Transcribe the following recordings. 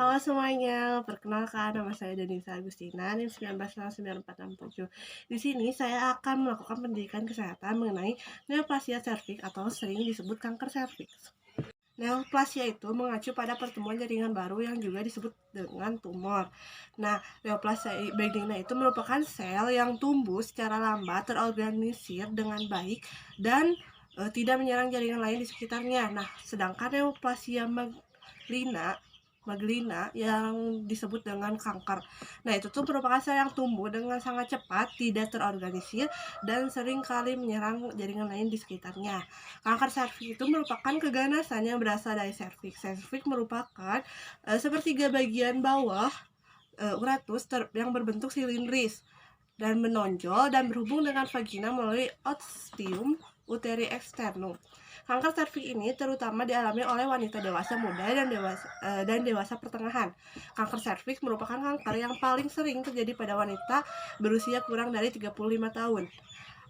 Halo semuanya, perkenalkan nama saya Denisa Agustina, NIM 199467. Di sini saya akan melakukan pendidikan kesehatan mengenai neoplasia serviks atau sering disebut kanker serviks. Neoplasia itu mengacu pada pertemuan jaringan baru yang juga disebut dengan tumor. Nah, neoplasia benigna itu merupakan sel yang tumbuh secara lambat, terorganisir dengan baik, dan tidak menyerang jaringan lain di sekitarnya. Nah, sedangkan neoplasia maglina yang disebut dengan kanker. Nah, itu tuh merupakan sel yang tumbuh dengan sangat cepat, tidak terorganisir, dan sering kali menyerang jaringan lain di sekitarnya. Kanker serviks itu merupakan keganasan yang berasal dari serviks. Serviks merupakan sepertiga bagian bawah uratus yang berbentuk silindris dan menonjol dan berhubung dengan vagina melalui ostium uteri externum. Kanker serviks ini terutama dialami oleh wanita dewasa muda dan dewasa pertengahan. Kanker serviks merupakan kanker yang paling sering terjadi pada wanita berusia kurang dari 35 tahun.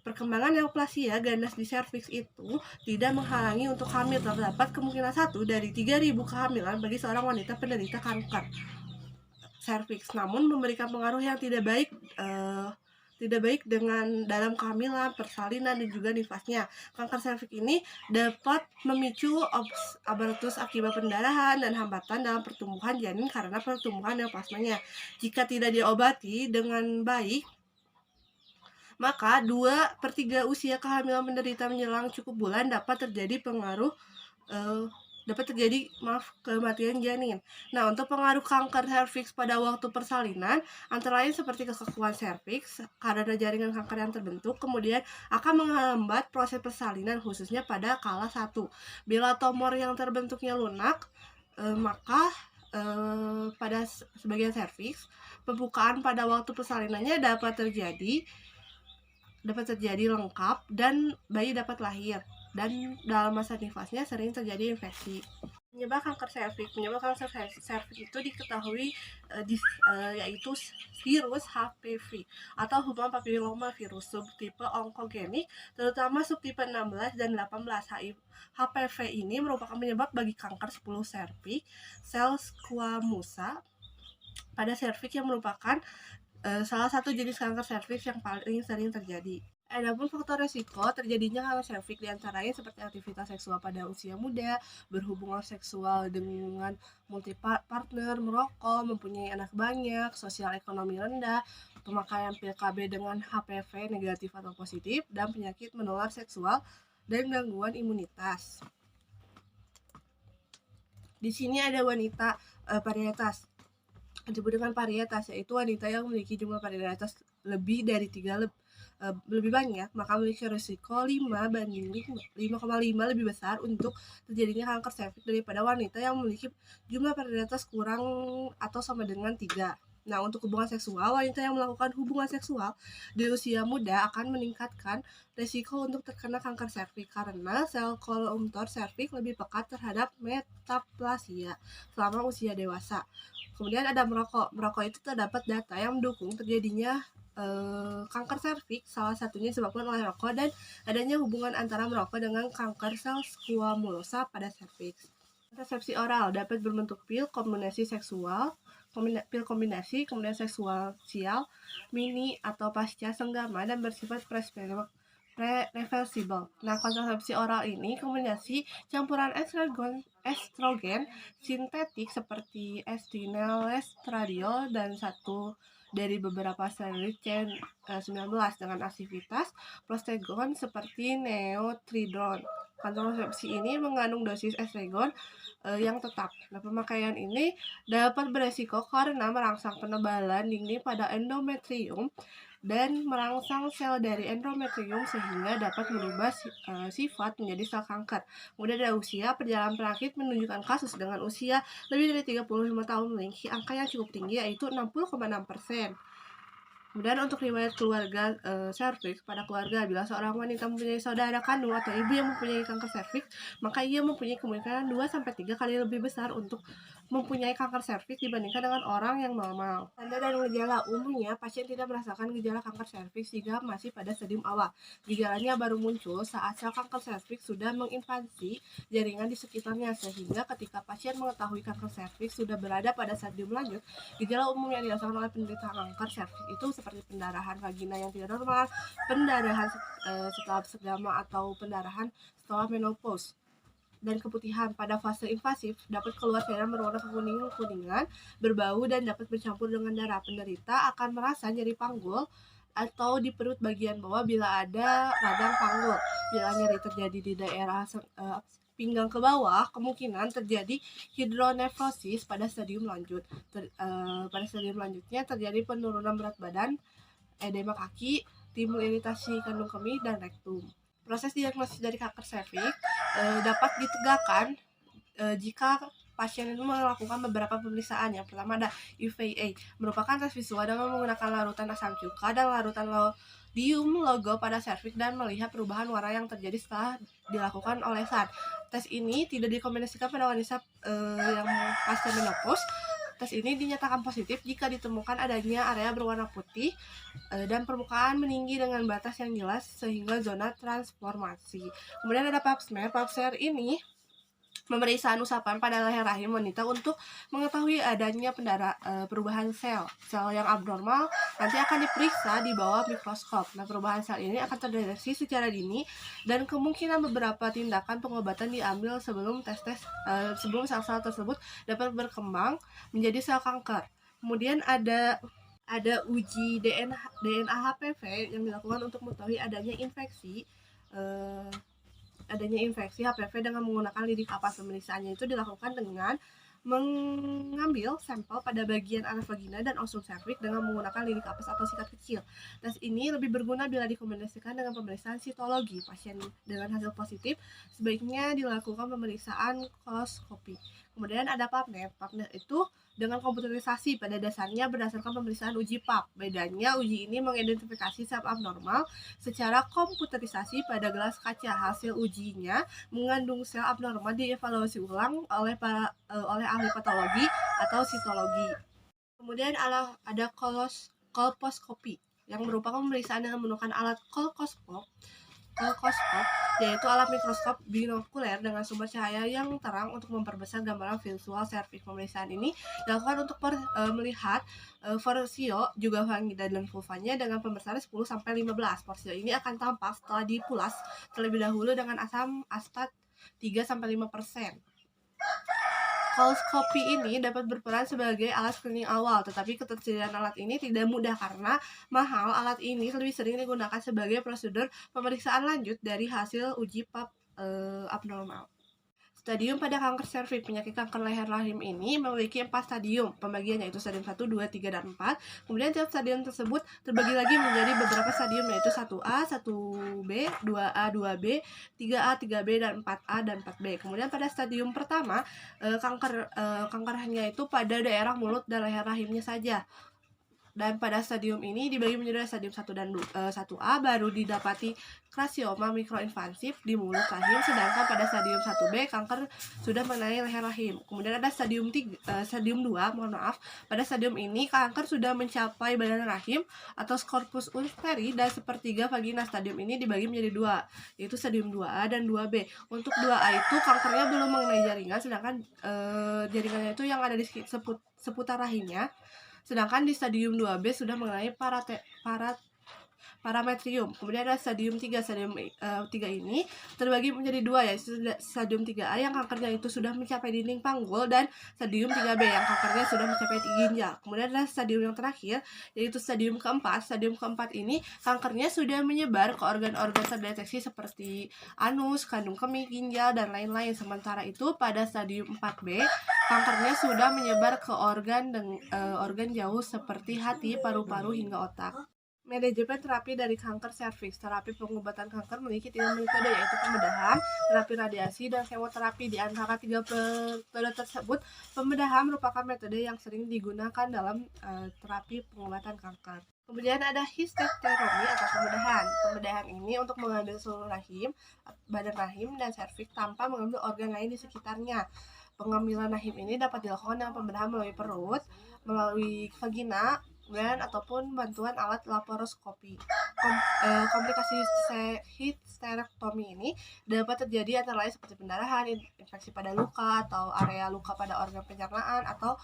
Perkembangan neoplasia ganas di serviks itu tidak menghalangi untuk hamil. Terdapat kemungkinan 1 dari 3.000 kehamilan bagi seorang wanita penderita kanker serviks, namun memberikan pengaruh yang tidak baik dengan dalam kehamilan, persalinan, dan juga nifasnya. Kanker serviks ini dapat memicu abortus akibat pendarahan dan hambatan dalam pertumbuhan janin karena pertumbuhan neoplasmanya. Jika tidak diobati dengan baik, maka 2/3 usia kehamilan menderita menjelang cukup bulan dapat terjadi kematian janin. Nah, untuk pengaruh kanker serviks pada waktu persalinan, antara lain seperti kekakuan serviks karena jaringan kanker yang terbentuk, kemudian akan menghambat proses persalinan khususnya pada kala 1. Bila tumor yang terbentuknya lunak, maka pada sebagian serviks, pembukaan pada waktu persalinannya dapat terjadi lengkap dan bayi dapat lahir, dan dalam masa nifasnya sering terjadi infeksi. Penyebab kanker serviks itu diketahui yaitu virus HPV atau human papilloma virus subtipe onkogenik, terutama subtipe 16 dan 18. HPV ini merupakan penyebab bagi kanker 10 serviks, sel squamusa pada serviks yang merupakan salah satu jenis kanker serviks yang paling sering terjadi. Adapun faktor resiko terjadinya kanker serviks diantaranya seperti aktivitas seksual pada usia muda, berhubungan seksual dengan multi partner, merokok, mempunyai anak banyak, sosial ekonomi rendah, pemakaian pil KB dengan HPV negatif atau positif, dan penyakit menular seksual dan gangguan imunitas. Di sini ada wanita varietas. Disebut dengan varietas, yaitu wanita yang memiliki jumlah varietas lebih banyak, maka memiliki risiko 5,5 lebih besar untuk terjadinya kanker serviks daripada wanita yang memiliki jumlah varietas kurang atau sama dengan 3. Nah, untuk hubungan seksual, wanita yang melakukan hubungan seksual di usia muda akan meningkatkan risiko untuk terkena kanker serviks karena sel kolumtor serviks lebih pekat terhadap metaplasia selama usia dewasa. Kemudian ada merokok. Merokok itu terdapat data yang mendukung terjadinya kanker serviks, salah satunya disebabkan oleh rokok dan adanya hubungan antara merokok dengan kanker sel squamulosa pada serviks. Kontrasepsi oral dapat berbentuk pil kombinasi, kemudian seksual sial, mini atau pasca senggama dan bersifat reversible. Nah, kontrasepsi oral ini kombinasi campuran estrogen sintetik seperti estradiol dan satu dari beberapa steroid C19 dengan aktivitas prostegon seperti neotridon. Kontrasepsi ini mengandung dosis estrogen yang tetap. Nah, pemakaian ini dapat beresiko karena merangsang penebalan dinding pada endometrium dan merangsang sel dari endometrium sehingga dapat merubah sifat menjadi sel kanker. Kemudian ada usia. Perjalanan penyakit menunjukkan kasus dengan usia lebih dari 35 tahun memiliki angka yang cukup tinggi, yaitu 60,6%. Kemudian untuk riwayat keluarga serviks pada keluarga, bila seorang wanita mempunyai saudara kandung atau ibu yang mempunyai kanker serviks, maka ia mempunyai kemungkinan 2-3 kali lebih besar untuk mempunyai kanker serviks dibandingkan dengan orang yang normal. Tanda dan gejala umumnya pasien tidak merasakan gejala kanker serviks jika masih pada stadium awal. Gejalanya baru muncul saat sel kanker serviks sudah menginvasi jaringan di sekitarnya, sehingga ketika pasien mengetahui kanker serviks sudah berada pada stadium lanjut, gejala umum yang dirasakan oleh penderita kanker serviks itu seperti pendarahan vagina yang tidak normal, pendarahan setelah segama atau pendarahan setelah menopause, dan keputihan pada fase invasif dapat keluar cairan berwarna kekuningan, berbau, dan dapat bercampur dengan darah. Penderita akan merasa nyeri panggul atau di perut bagian bawah bila ada radang panggul. Bila nyeri terjadi di daerah pinggang ke bawah, kemungkinan terjadi hidronefrosis pada stadium lanjut. Pada stadium lanjutnya terjadi penurunan berat badan, edema kaki, timbul iritasi kandung kemih, dan rektum. Proses diagnosis dari kanker serviks dapat ditegakkan jika pasien itu melakukan beberapa pemeriksaan. Yang pertama ada UVA, merupakan tes visual dengan menggunakan larutan asam cuka dan larutan lodium logo pada serviks dan melihat perubahan warna yang terjadi setelah dilakukan olesan. Tes ini tidak direkomendasikan pada wanita yang pasca menopause. Tes ini dinyatakan positif jika ditemukan adanya area berwarna putih dan permukaan meninggi dengan batas yang jelas sehingga zona transformasi. Kemudian ada pap smear. Pap smear ini pemeriksaan usapan pada leher rahim wanita untuk mengetahui adanya perubahan sel yang abnormal nanti akan diperiksa di bawah mikroskop. Nah, perubahan sel ini akan terdeteksi secara dini dan kemungkinan beberapa tindakan pengobatan diambil sebelum sebelum sel-sel tersebut dapat berkembang menjadi sel kanker. Kemudian ada uji DNA HPV yang dilakukan untuk mengetahui adanya infeksi HPV dengan menggunakan lidik kapas. Pemeriksaannya itu dilakukan dengan mengambil sampel pada bagian anus vagina dan osum serviks dengan menggunakan lidik kapas atau sikat kecil. Tes ini lebih berguna bila dikombinasikan dengan pemeriksaan sitologi. Pasien dengan hasil positif sebaiknya dilakukan pemeriksaan koloskopi. Kemudian ada PAPMET. PAPMET itu dengan komputerisasi pada dasarnya berdasarkan pemeriksaan uji PAP. Bedanya uji ini mengidentifikasi sel abnormal secara komputerisasi pada gelas kaca. Hasil ujinya mengandung sel abnormal dievaluasi ulang oleh ahli patologi atau sitologi. Kemudian ada kolposkopi yang merupakan pemeriksaan dengan menggunakan alat kolposkop, yaitu alat mikroskop binokuler dengan sumber cahaya yang terang untuk memperbesar gambaran visual serviks. Pemeriksaan ini dilakukan untuk melihat porsio juga vagina dan vulvanya dengan pembesaran 10-15. Porsio ini akan tampak setelah dipulas terlebih dahulu dengan asam aspat 3-5%. Koloskopi ini dapat berperan sebagai alat screening awal, tetapi ketersediaan alat ini tidak mudah karena mahal. Alat ini lebih sering digunakan sebagai prosedur pemeriksaan lanjut dari hasil uji PAP abnormal. Stadium pada kanker serviks. Penyakit kanker leher rahim ini memiliki 4 stadium. Pembagiannya yaitu stadium 1, 2, 3, dan 4. Kemudian tiap stadium tersebut terbagi lagi menjadi beberapa stadium, yaitu 1A, 1B, 2A, 2B, 3A, 3B, dan 4A dan 4B. Kemudian pada stadium pertama, kankernya itu pada daerah mulut dan leher rahimnya saja. Dan pada stadium ini dibagi menjadi stadium 1 dan 1A baru didapati krasioma mikroinvasif di mulut rahim, sedangkan pada stadium 1B kanker sudah mengenai leher rahim. Kemudian ada stadium 2, pada stadium ini kanker sudah mencapai badan rahim atau corpus uveri dan sepertiga vagina. Stadium ini dibagi menjadi 2, yaitu stadium 2A dan 2B. Untuk 2A itu kankernya belum mengenai jaringan, sedangkan jaringannya itu yang ada di seputar rahimnya. Sedangkan di stadium 2B sudah mengenai parametrium. Kemudian ada stadium 3. Stadium 3 ini terbagi menjadi 2, yaitu stadium 3A yang kankernya itu sudah mencapai dinding panggul dan stadium 3B yang kankernya sudah mencapai ginjal. Kemudian ada stadium yang terakhir yaitu stadium keempat. Stadium keempat ini kankernya sudah menyebar ke organ-organ terdeteksi seperti anus, kandung kemih, ginjal, dan lain-lain. Sementara itu pada stadium 4B kankernya sudah menyebar ke organ jauh seperti hati, paru-paru, hingga otak. Manajemen terapi dari kanker serviks. Terapi pengobatan kanker memiliki 3 metode, yaitu pembedahan, terapi radiasi, dan kemoterapi. Di antara 3 metode tersebut, pembedahan merupakan metode yang sering digunakan dalam terapi pengobatan kanker. Kemudian ada histerektomi atau pembedahan. Pembedahan ini untuk mengambil seluruh badan rahim dan serviks tanpa mengambil organ lain di sekitarnya. Pengambilan rahim ini dapat dilakukan dengan pembedahan melalui perut, melalui vagina, dan ataupun bantuan alat laparoskopi. Komplikasi hysterektomi ini dapat terjadi antara lain seperti pendarahan, infeksi pada luka atau area luka pada organ pencernaan atau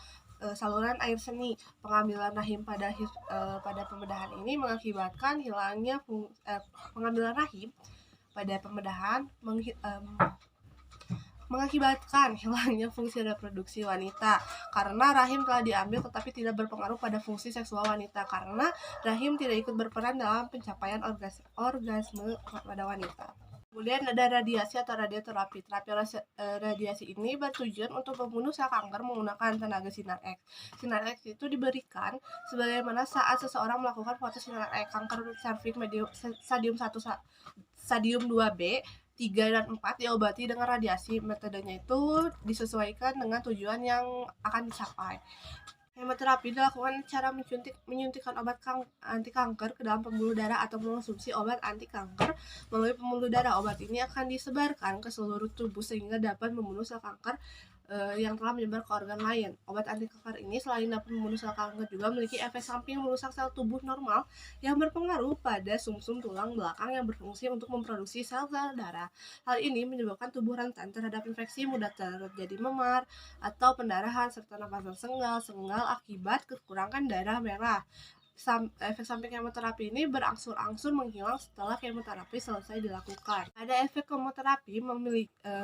saluran air seni. Pengambilan rahim pada pembedahan ini mengakibatkan hilangnya pengambilan rahim pada pembedahan mengakibatkan hilangnya fungsi reproduksi wanita karena rahim telah diambil tetapi tidak berpengaruh pada fungsi seksual wanita karena rahim tidak ikut berperan dalam pencapaian orgasme pada wanita. Kemudian ada radiasi atau radioterapi. Terapi radiasi ini bertujuan untuk membunuh sel kanker menggunakan tenaga sinar X. Sinar X itu diberikan sebagaimana saat seseorang melakukan foto sinar X kanker serviks stadium 1, stadium 2B, 3 dan 4 diobati dengan radiasi. Metodenya itu disesuaikan dengan tujuan yang akan dicapai. Kemoterapi dilakukan cara menyuntikkan obat anti kanker ke dalam pembuluh darah atau mengonsumsi obat anti kanker melalui pembuluh darah. Obat ini akan disebarkan ke seluruh tubuh sehingga dapat membunuh sel kanker yang telah menyebar ke organ lain. Obat anti kanker ini selain dapat membunuh sel kanker juga memiliki efek samping merusak sel tubuh normal yang berpengaruh pada sumsum tulang belakang yang berfungsi untuk memproduksi sel-sel darah. Hal ini menyebabkan tubuh rentan terhadap infeksi, mudah terjadi memar atau pendarahan serta napasan senggal akibat kekurangan darah merah. Efek samping kemoterapi ini berangsur-angsur menghilang setelah kemoterapi selesai dilakukan. Ada efek kemoterapi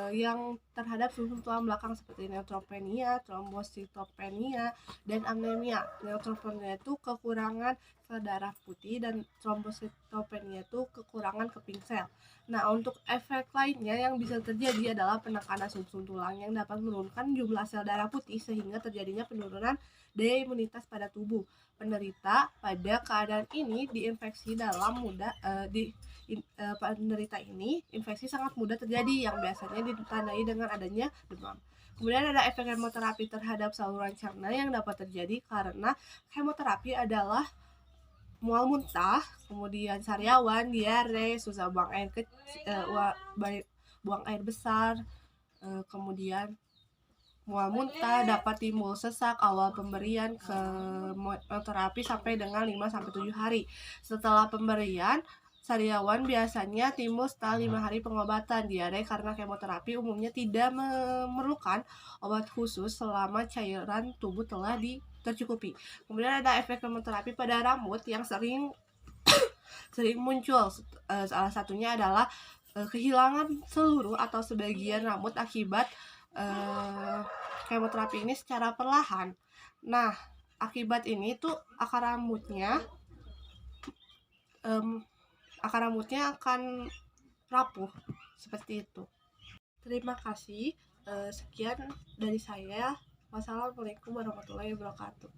yang terhadap sumsum tulang belakang seperti neutropenia, trombositopenia, dan anemia. Neutropenia itu kekurangan sel darah putih dan trombositopenia itu kekurangan keping sel. Nah, untuk efek lainnya yang bisa terjadi adalah penekanan sumsum tulang yang dapat menurunkan jumlah sel darah putih sehingga terjadinya penurunan daya imunitas pada tubuh. Penderita pada keadaan ini diinfeksi dalam mudah penderita ini infeksi sangat mudah terjadi yang biasanya ditandai dengan adanya demam. Kemudian ada efek kemoterapi terhadap saluran cerna yang dapat terjadi karena kemoterapi adalah mual muntah, kemudian sariawan, diare, susah buang air besar, kemudian mual muntah, dapat timbul sesak awal pemberian kemoterapi sampai dengan 5-7 hari. Setelah pemberian, sariawan biasanya timbul setelah 5 hari pengobatan. Diare karena kemoterapi umumnya tidak memerlukan obat khusus selama cairan tubuh telah tercukupi. Kemudian ada efek kemoterapi pada rambut yang sering muncul. Salah satunya adalah kehilangan seluruh atau sebagian rambut akibat kemoterapi ini secara perlahan. Nah, akibat ini tuh akar rambutnya akan rapuh seperti itu. Terima kasih. Sekian dari saya. Wassalamualaikum warahmatullahi wabarakatuh.